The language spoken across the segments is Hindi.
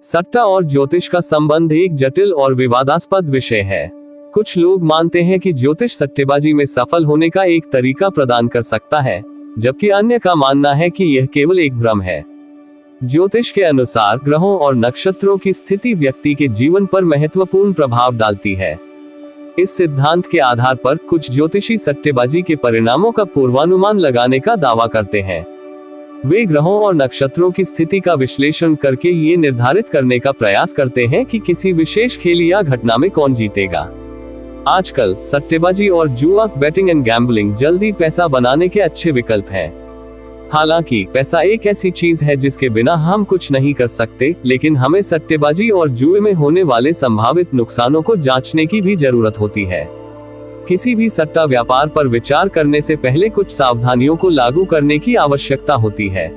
सट्टा और ज्योतिष का संबंध एक जटिल और विवादास्पद विषय है। कुछ लोग मानते हैं कि ज्योतिष सट्टेबाजी में सफल होने का एक तरीका प्रदान कर सकता है, जबकि अन्य का मानना है कि यह केवल एक भ्रम है। ज्योतिष के अनुसार ग्रहों और नक्षत्रों की स्थिति व्यक्ति के जीवन पर महत्वपूर्ण प्रभाव डालती है। इस सिद्धांत के आधार पर कुछ ज्योतिषी सट्टेबाजी के परिणामों का पूर्वानुमान लगाने का दावा करते हैं। वे ग्रहों और नक्षत्रों की स्थिति का विश्लेषण करके ये निर्धारित करने का प्रयास करते हैं कि किसी विशेष खेल या घटना में कौन जीतेगा। आजकल सट्टेबाजी और जुआ, बेटिंग एंड गैम्बलिंग जल्दी पैसा बनाने के अच्छे विकल्प हैं। हालांकि पैसा एक ऐसी चीज है जिसके बिना हम कुछ नहीं कर सकते, लेकिन हमें सट्टेबाजी और जुए में होने वाले संभावित नुकसानों को जांचने की भी जरूरत होती है। किसी भी सट्टा व्यापार पर विचार करने से पहले कुछ सावधानियों को लागू करने की आवश्यकता होती है।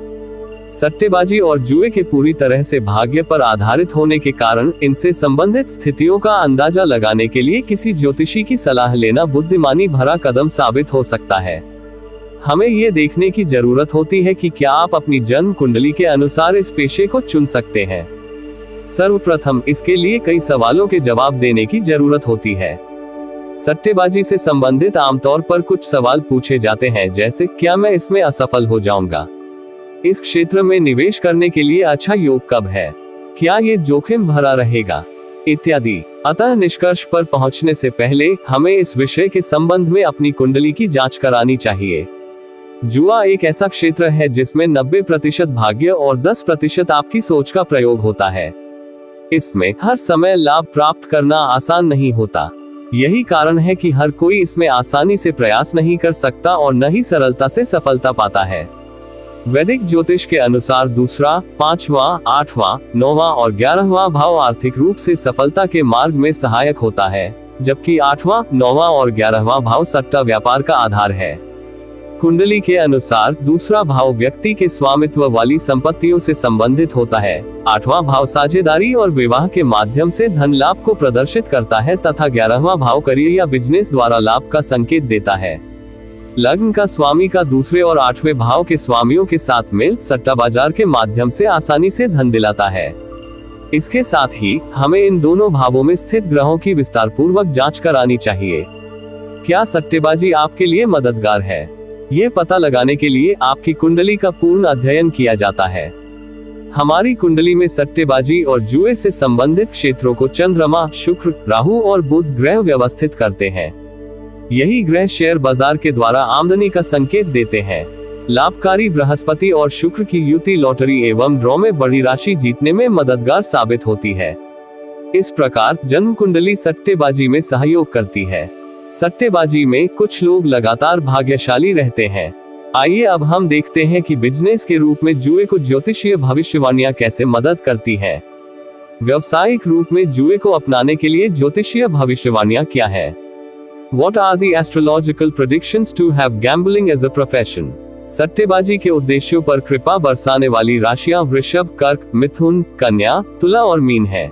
सट्टेबाजी और जुए के पूरी तरह से भाग्य पर आधारित होने के कारण इनसे संबंधित स्थितियों का अंदाजा लगाने के लिए किसी ज्योतिषी की सलाह लेना बुद्धिमानी भरा कदम साबित हो सकता है। हमें ये देखने की जरूरत होती है कि क्या आप अपनी जन्म कुंडली के अनुसार इस पेशे को चुन सकते हैं। सर्वप्रथम इसके लिए कई सवालों के जवाब देने की जरूरत होती है। सट्टेबाजी से संबंधित आमतौर पर कुछ सवाल पूछे जाते हैं, जैसे क्या मैं इसमें असफल हो जाऊंगा, इस क्षेत्र में निवेश करने के लिए अच्छा योग कब है, क्या ये जोखिम भरा रहेगा, इत्यादि। अतः निष्कर्ष पर पहुंचने से पहले हमें इस विषय के संबंध में अपनी कुंडली की जांच करानी चाहिए। जुआ एक ऐसा क्षेत्र है जिसमें 90% भाग्य और 10% आपकी सोच का प्रयोग होता है। इसमें हर समय लाभ प्राप्त करना आसान नहीं होता। यही कारण है कि हर कोई इसमें आसानी से प्रयास नहीं कर सकता और न ही सरलता से सफलता पाता है। वैदिक ज्योतिष के अनुसार दूसरा, 5वां, 8वां, 9वां और 11वां भाव आर्थिक रूप से सफलता के मार्ग में सहायक होता है, जबकि 8वां, 9वां और 11वां भाव सट्टा व्यापार का आधार है। कुंडली के अनुसार दूसरा भाव व्यक्ति के स्वामित्व वाली संपत्तियों से संबंधित होता है, 8वां भाव साझेदारी और विवाह के माध्यम से धन लाभ को प्रदर्शित करता है तथा 11वां भाव करियर या बिजनेस द्वारा लाभ का संकेत देता है। लग्न का स्वामी का दूसरे और 8वें भाव के स्वामियों के साथ मेल सट्टा बाजार के माध्यम से आसानी से धन दिलाता है। इसके साथ ही हमें इन दोनों भावों में स्थित ग्रहों की विस्तार पूर्वक जांच करानी चाहिए। क्या सट्टेबाजी आपके लिए मददगार है? ये पता लगाने के लिए आपकी कुंडली का पूर्ण अध्ययन किया जाता है। हमारी कुंडली में सट्टेबाजी और जुए से संबंधित क्षेत्रों को चंद्रमा, शुक्र, राहु और बुध ग्रह व्यवस्थित करते हैं। यही ग्रह शेयर बाजार के द्वारा आमदनी का संकेत देते हैं। लाभकारी बृहस्पति और शुक्र की युति लॉटरी एवं ड्रॉ में बड़ी राशि जीतने में मददगार साबित होती है। इस प्रकार जन्म कुंडली सट्टेबाजी में सहयोग करती है। सट्टेबाजी में कुछ लोग लगातार भाग्यशाली रहते हैं। आइए अब हम देखते हैं कि बिजनेस के रूप में जुए को ज्योतिषीय भविष्यवाणियां कैसे मदद करती हैं। व्यावसायिक रूप में जुए को अपनाने के लिए ज्योतिषीय भविष्यवाणियां क्या है? What are the astrological predictions to have gambling as a profession? सट्टेबाजी के उद्देश्यों पर कृपा बरसाने वाली राशियां वृषभ, कर्क, मिथुन, कन्या, तुला और मीन है।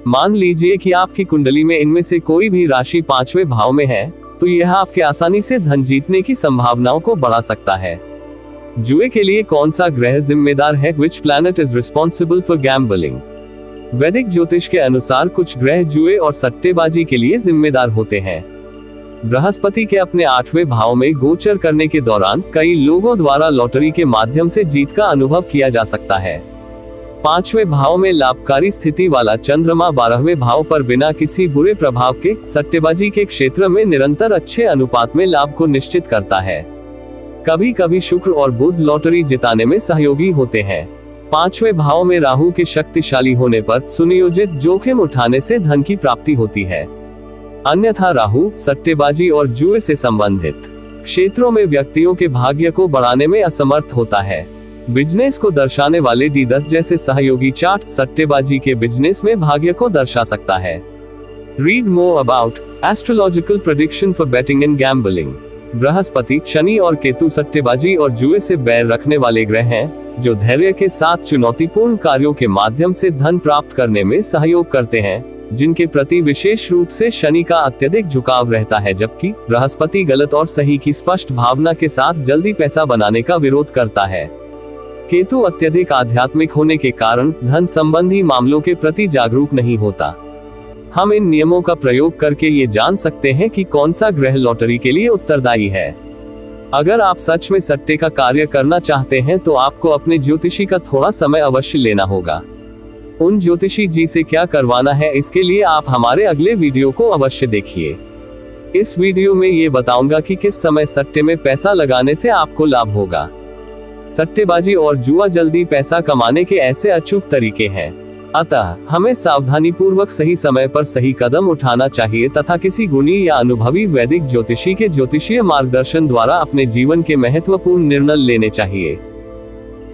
मान लीजिए कि आपकी कुंडली में इनमें से कोई भी राशि 5वें भाव में है, तो यह आपके आसानी से धन जीतने की संभावनाओं को बढ़ा सकता है। जुए के लिए कौन सा ग्रह जिम्मेदार है? Which planet is responsible for gambling? वैदिक ज्योतिष के अनुसार कुछ ग्रह जुए और सट्टेबाजी के लिए जिम्मेदार होते हैं। बृहस्पति के अपने 8वें भाव में गोचर करने के दौरान कई लोगों द्वारा लॉटरी के माध्यम से जीत का अनुभव किया जा सकता है। 5वें भाव में लाभकारी स्थिति वाला चंद्रमा 12वें भाव पर बिना किसी बुरे प्रभाव के सट्टेबाजी के क्षेत्र में निरंतर अच्छे अनुपात में लाभ को निश्चित करता है। कभी कभी शुक्र और बुध लॉटरी जिताने में सहयोगी होते हैं। 5वें भाव में राहु के शक्तिशाली होने पर सुनियोजित जोखिम उठाने से धन की प्राप्ति होती है। अन्यथा राहु सट्टेबाजी और जुए से संबंधित क्षेत्रों में व्यक्तियों के भाग्य को बढ़ाने में असमर्थ होता है। बिजनेस को दर्शाने वाले D10 जैसे सहयोगी चार्ट सट्टेबाजी के बिजनेस में भाग्य को दर्शा सकता है। Read more about astrological prediction for betting and gambling. Brihaspati, Shani और केतु सट्टेबाजी और जुए से बैर रखने वाले ग्रह हैं, जो धैर्य के साथ चुनौतीपूर्ण कार्यों के माध्यम से धन प्राप्त करने में सहयोग करते हैं, जिनके प्रति विशेष रूप से शनि का अत्यधिक झुकाव रहता है, जबकि बृहस्पति गलत और सही की स्पष्ट भावना के साथ जल्दी पैसा बनाने का विरोध करता है। केतु अत्यधिक आध्यात्मिक होने के कारण धन संबंधी मामलों के प्रति जागरूक नहीं होता। हम इन नियमों का प्रयोग करके ये जान सकते हैं कि कौन सा ग्रह लॉटरी के लिए उत्तरदायी है। अगर आप सच में सट्टे का कार्य करना चाहते हैं तो आपको अपने ज्योतिषी का थोड़ा समय अवश्य लेना होगा। उन ज्योतिषी जी से क्या करवाना है, इसके लिए आप हमारे अगले वीडियो को अवश्य देखिए। इस वीडियो में ये बताऊंगा कि किस समय सट्टे में पैसा लगाने से आपको लाभ होगा। सट्टेबाजी और जुआ जल्दी पैसा कमाने के ऐसे अचूक तरीके हैं, अतः हमें सावधानी पूर्वक सही समय पर सही कदम उठाना चाहिए तथा किसी गुणी या अनुभवी वैदिक ज्योतिषी के ज्योतिषीय मार्गदर्शन द्वारा अपने जीवन के महत्वपूर्ण निर्णय लेने चाहिए।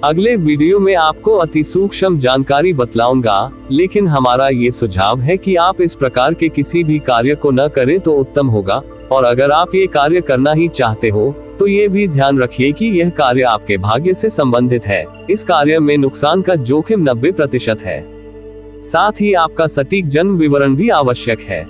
अगले वीडियो में आपको अति सूक्ष्म जानकारी बतलाऊंगा, लेकिन हमारा ये सुझाव है कि आप इस प्रकार के किसी भी कार्य को न करें तो उत्तम होगा। और अगर आप ये कार्य करना ही चाहते हो तो ये भी ध्यान रखिए कि यह कार्य आपके भाग्य से संबंधित है। इस कार्य में नुकसान का जोखिम 90% है। साथ ही आपका सटीक जन्म विवरण भी आवश्यक है।